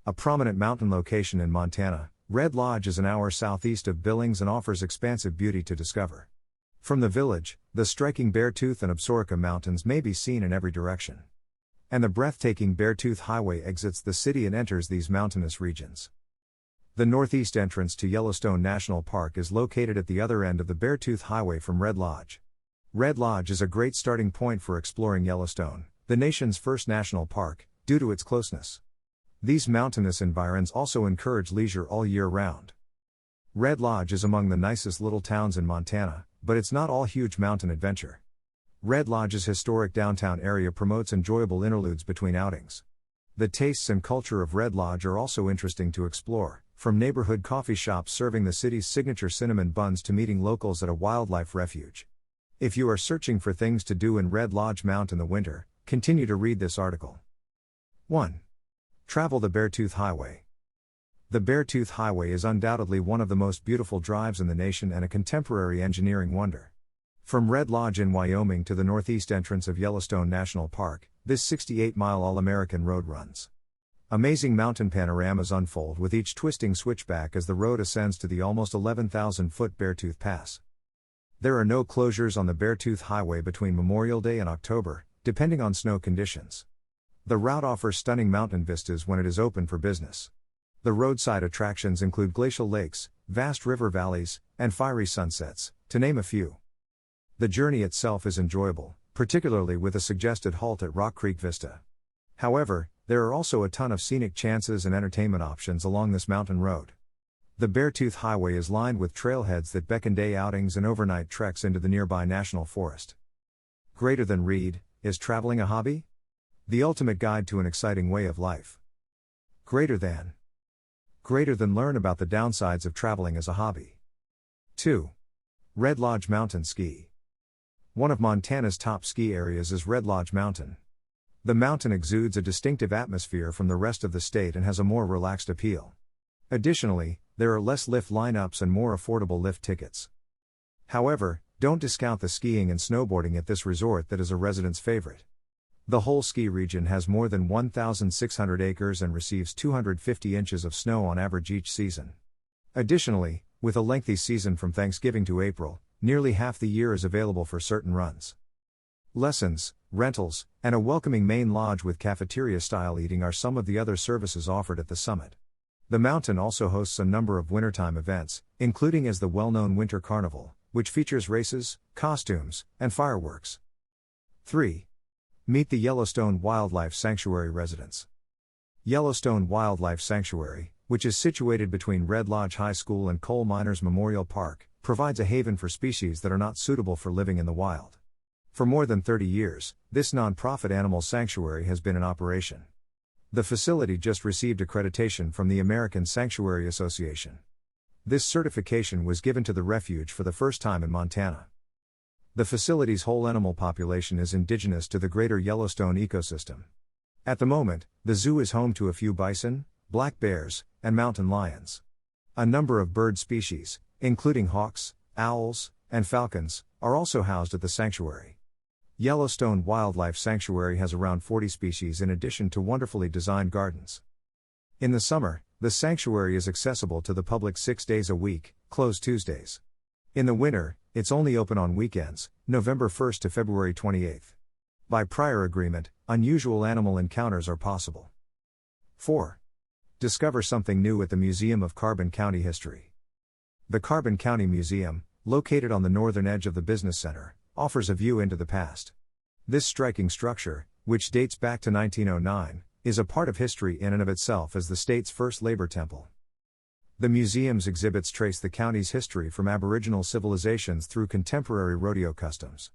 A prominent mountain location in Montana, Red Lodge is an hour southeast of Billings and offers expansive beauty to discover. From the village, the striking Beartooth and Absaroka Mountains may be seen in every direction. And the breathtaking Beartooth Highway exits the city and enters these mountainous regions. The northeast entrance to Yellowstone National Park is located at the other end of the Beartooth Highway from Red Lodge. Red Lodge is a great starting point for exploring Yellowstone, the nation's first national park, due to its closeness. These mountainous environs also encourage leisure all year round. Red Lodge is among the nicest little towns in Montana, but it's not all huge mountain adventure. Red Lodge's historic downtown area promotes enjoyable interludes between outings. The tastes and culture of Red Lodge are also interesting to explore, from neighborhood coffee shops serving the city's signature cinnamon buns to meeting locals at a wildlife refuge. If you are searching for things to do in Red Lodge Mount in the winter, continue to read this article. 1. Travel the Beartooth Highway. The Beartooth Highway is undoubtedly one of the most beautiful drives in the nation and a contemporary engineering wonder. From Red Lodge in Wyoming to the northeast entrance of Yellowstone National Park, this 68-mile all-American road runs. Amazing mountain panoramas unfold with each twisting switchback as the road ascends to the almost 11,000-foot Beartooth Pass. There are no closures on the Beartooth Highway between Memorial Day and October, depending on snow conditions. The route offers stunning mountain vistas when it is open for business. The roadside attractions include glacial lakes, vast river valleys, and fiery sunsets, to name a few. The journey itself is enjoyable, particularly with a suggested halt at Rock Creek Vista. However, there are also a ton of scenic chances and entertainment options along this mountain road. The Beartooth Highway is lined with trailheads that beckon day outings and overnight treks into the nearby national forest. Greater than Reed, is traveling a hobby? The ultimate guide to an exciting way of life. Greater than learn about the downsides of traveling as a hobby. 2. Red Lodge Mountain Ski. One of Montana's top ski areas is Red Lodge Mountain. The mountain exudes a distinctive atmosphere from the rest of the state and has a more relaxed appeal. Additionally, there are less lift lineups and more affordable lift tickets. However, don't discount the skiing and snowboarding at this resort that is a resident's favorite. The whole ski region has more than 1,600 acres and receives 250 inches of snow on average each season. Additionally, with a lengthy season from Thanksgiving to April, nearly half the year is available for certain runs. Lessons, rentals, and a welcoming main lodge with cafeteria-style eating are some of the other services offered at the summit. The mountain also hosts a number of wintertime events, including as the well-known Winter Carnival, which features races, costumes, and fireworks. 3. Meet the Yellowstone Wildlife Sanctuary residents. Yellowstone Wildlife Sanctuary, which is situated between Red Lodge High School and Coal Miners Memorial Park, provides a haven for species that are not suitable for living in the wild. For more than 30 years, this non-profit animal sanctuary has been in operation. The facility just received accreditation from the American Sanctuary Association. This certification was given to the refuge for the first time in Montana. The facility's whole animal population is indigenous to the greater Yellowstone ecosystem. At the moment, the zoo is home to a few bison, black bears, and mountain lions. A number of bird species, including hawks, owls, and falcons, are also housed at the sanctuary. Yellowstone Wildlife Sanctuary has around 40 species in addition to wonderfully designed gardens. In the summer, the sanctuary is accessible to the public 6 days a week, closed Tuesdays. In the winter, it's only open on weekends, November 1st to February 28th. By prior agreement, unusual animal encounters are possible. 4. Discover something new at the Museum of Carbon County History. The Carbon County Museum, located on the northern edge of the business center, offers a view into the past. This striking structure, which dates back to 1909, is a part of history in and of itself as the state's first labor temple. The museum's exhibits trace the county's history from Aboriginal civilizations through contemporary rodeo customs.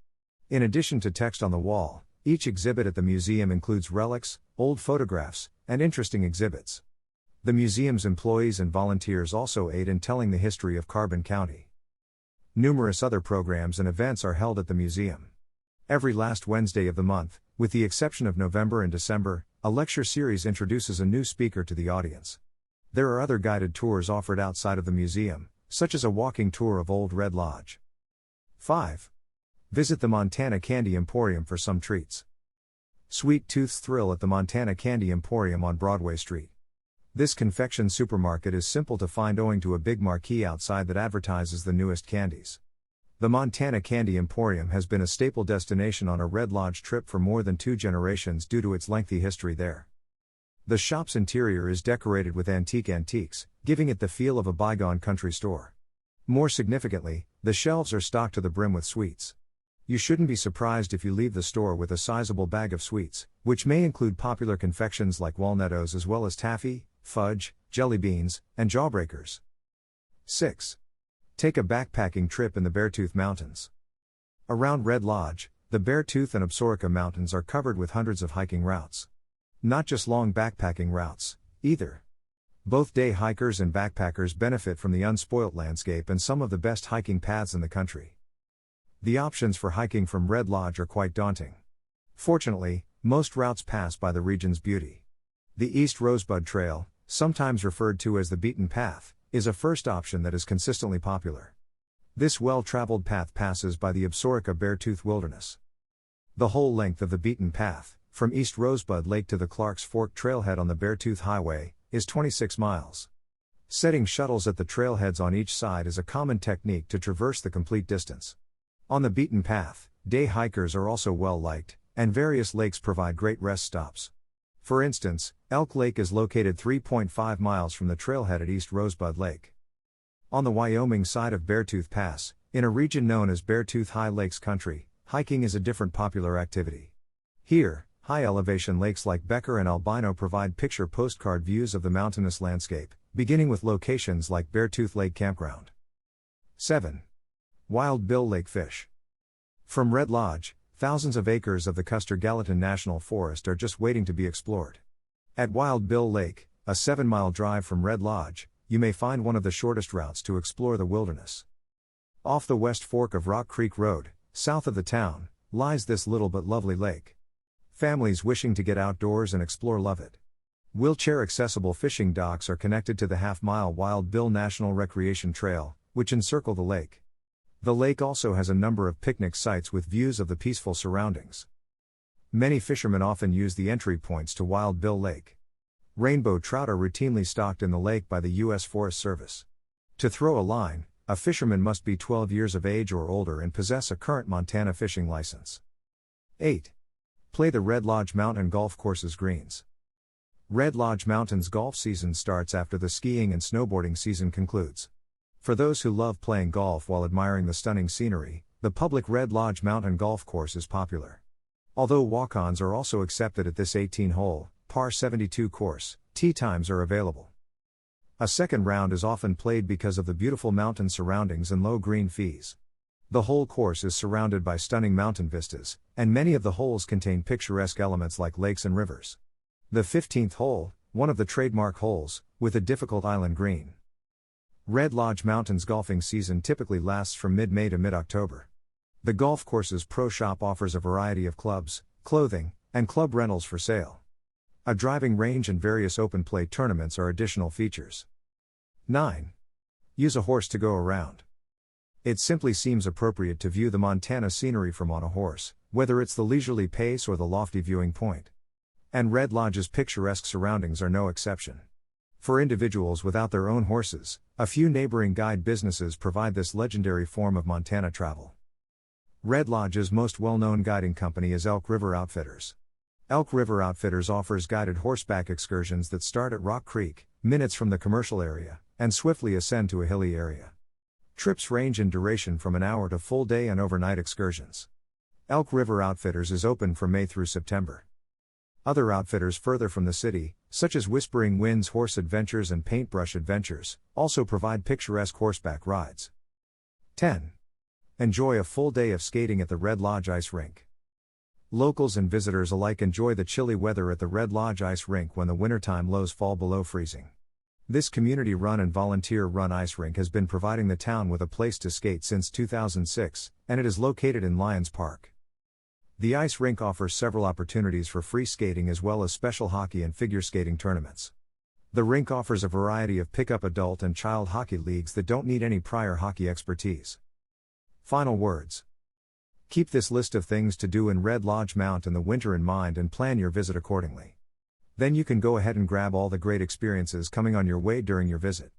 In addition to text on the wall, each exhibit at the museum includes relics, old photographs, and interesting exhibits. The museum's employees and volunteers also aid in telling the history of Carbon County. Numerous other programs and events are held at the museum. Every last Wednesday of the month, with the exception of November and December, a lecture series introduces a new speaker to the audience. There are other guided tours offered outside of the museum, such as a walking tour of Old Red Lodge. 5. Visit the Montana Candy Emporium for some treats. Sweet Tooth's thrill at the Montana Candy Emporium on Broadway Street. This confection supermarket is simple to find owing to a big marquee outside that advertises the newest candies. The Montana Candy Emporium has been a staple destination on a Red Lodge trip for more than 2 generations due to its lengthy history there. The shop's interior is decorated with antiques, giving it the feel of a bygone country store. More significantly, the shelves are stocked to the brim with sweets. You shouldn't be surprised if you leave the store with a sizable bag of sweets, which may include popular confections like Walnuttos as well as taffy, fudge, jelly beans, and jawbreakers. 6. Take a backpacking trip in the Beartooth Mountains. Around Red Lodge, the Beartooth and Absaroka Mountains are covered with hundreds of hiking routes. Not just long backpacking routes, either. Both day hikers and backpackers benefit from the unspoilt landscape and some of the best hiking paths in the country. The options for hiking from Red Lodge are quite daunting. Fortunately, most routes pass by the region's beauty. The East Rosebud Trail, sometimes referred to as the Beaten Path, is a first option that is consistently popular. This well-traveled path passes by the Absaroka Beartooth Wilderness. The whole length of the Beaten Path, from East Rosebud Lake to the Clarks Fork Trailhead on the Beartooth Highway, is 26 miles. Setting shuttles at the trailheads on each side is a common technique to traverse the complete distance. On the Beaten Path, day hikers are also well liked, and various lakes provide great rest stops. For instance, Elk Lake is located 3.5 miles from the trailhead at East Rosebud Lake. On the Wyoming side of Beartooth Pass, in a region known as Beartooth High Lakes Country, hiking is a different popular activity. Here, high-elevation lakes like Becker and Albino provide picture postcard views of the mountainous landscape, beginning with locations like Beartooth Lake Campground. 7. Wild Bill Lake Fish. From Red Lodge, thousands of acres of the Custer-Gallatin National Forest are just waiting to be explored. At Wild Bill Lake, a 7-mile drive from Red Lodge, you may find one of the shortest routes to explore the wilderness. Off the west fork of Rock Creek Road, south of the town, lies this little but lovely lake. Families wishing to get outdoors and explore love it. Wheelchair-accessible fishing docks are connected to the half-mile Wild Bill National Recreation Trail, which encircle the lake. The lake also has a number of picnic sites with views of the peaceful surroundings. Many fishermen often use the entry points to Wild Bill Lake. Rainbow trout are routinely stocked in the lake by the U.S. Forest Service. To throw a line, a fisherman must be 12 years of age or older and possess a current Montana fishing license. 8. Play the Red Lodge Mountain Golf Course's greens. Red Lodge Mountain's golf season starts after the skiing and snowboarding season concludes. For those who love playing golf while admiring the stunning scenery, the public Red Lodge Mountain Golf Course is popular. Although walk-ons are also accepted at this 18-hole, par 72 course, tee times are available. A second round is often played because of the beautiful mountain surroundings and low green fees. The whole course is surrounded by stunning mountain vistas, and many of the holes contain picturesque elements like lakes and rivers. The 15th hole, one of the trademark holes, with a difficult island green. Red Lodge Mountain's golfing season typically lasts from mid-May to mid-October. The golf course's pro shop offers a variety of clubs, clothing, and club rentals for sale. A driving range and various open play tournaments are additional features. 9. Use a horse to go around. It simply seems appropriate to view the Montana scenery from on a horse, whether it's the leisurely pace or the lofty viewing point. And Red Lodge's picturesque surroundings are no exception. For individuals without their own horses, a few neighboring guide businesses provide this legendary form of Montana travel. Red Lodge's most well-known guiding company is Elk River Outfitters. Elk River Outfitters offers guided horseback excursions that start at Rock Creek, minutes from the commercial area, and swiftly ascend to a hilly area. Trips range in duration from an hour to full day and overnight excursions. Elk River Outfitters is open from May through September. Other outfitters further from the city, such as Whispering Winds Horse Adventures and Paintbrush Adventures, also provide picturesque horseback rides. 10. Enjoy a full day of skating at the Red Lodge Ice Rink. Locals and visitors alike enjoy the chilly weather at the Red Lodge Ice Rink when the wintertime lows fall below freezing. This community-run and volunteer-run ice rink has been providing the town with a place to skate since 2006, and it is located in Lions Park. The ice rink offers several opportunities for free skating as well as special hockey and figure skating tournaments. The rink offers a variety of pickup adult and child hockey leagues that don't need any prior hockey expertise. Final words. Keep this list of things to do in Red Lodge Mount in the winter in mind and plan your visit accordingly. Then you can go ahead and grab all the great experiences coming on your way during your visit.